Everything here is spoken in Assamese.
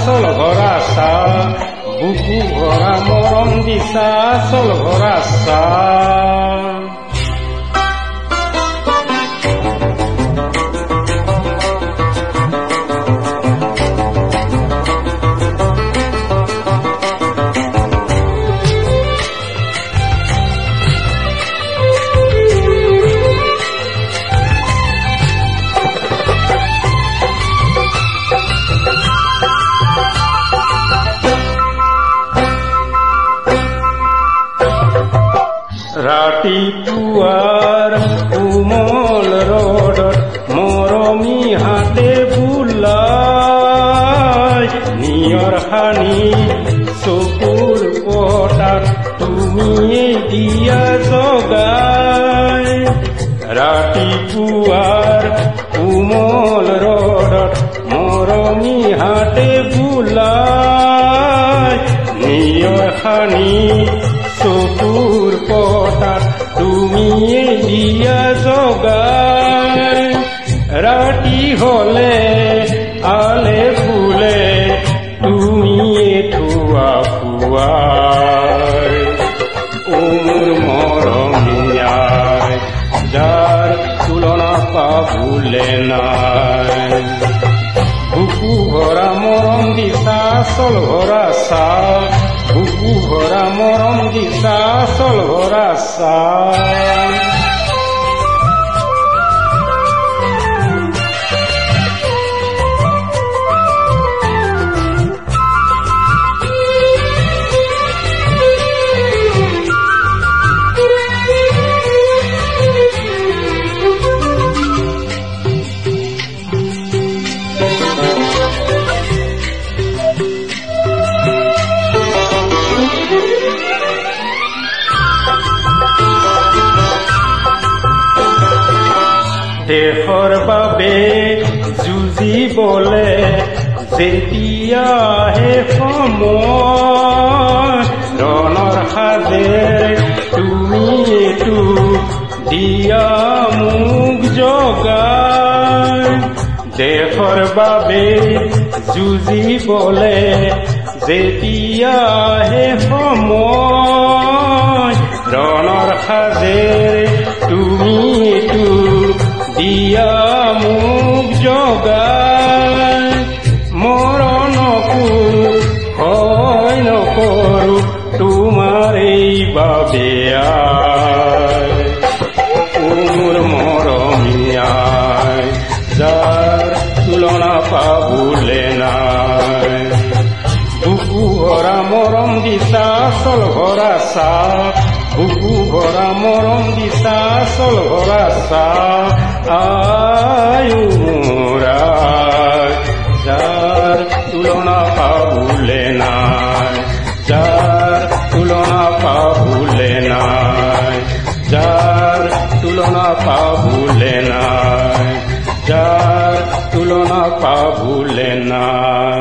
চল ভৰা চা বুকু ভৰা মৰম দিছা চল ভৰা চা ৰাতিপুৱাৰ কোমল ৰ'দত মৰমী হাতে বুলাই নিয়ৰ সানি চকুৰ পতাত তুমিয়ে দিয়া জগাই ৰাতিপুৱাৰ কোমল ৰ'দত মৰমী হাতে বুলাই নিয়ৰ সানি চকুৰ পতাত তুমিয়ে দিয়া জগাই ৰাতি হলে আলে ফুলে তুমিয়ে থোৱা ফুৱাই মোৰ মৰমীয়াই যাৰ তুলনা পাবলে নাই বুকু ভৰা মৰম দিছা চল ভৰা চা বুকু ভৰা মৰম দিছা চল ভৰা চা দেশৰ বাবে যুঁজিবলে যেতিয়াহে সময় ৰণৰ সাজেৰে তুমিয়েতো দিয়া মোক জগাই দেশৰ বাবে যুঁজিবলে যেতিয়াহে সময় ৰণৰ সাজেৰে তুমিয়েতো দিয়া মোক জগাই মৰণকো হয় নকৰো তোমাৰ এই বাবে মোৰ মৰমীয়াই যাৰ তুলনা পাবলে নাই বুকু ভৰা মৰম দিছা চল ভৰা চা বুকু ভৰা মৰম দিছা চল ভৰা চা আয়ু মোৰা যাৰ তুলনা পাবলে নাই যাৰ তুলনা পাবলে নাই যাৰ তুলনা পাবলে নাই যাৰ তুলনা পাবলে নাই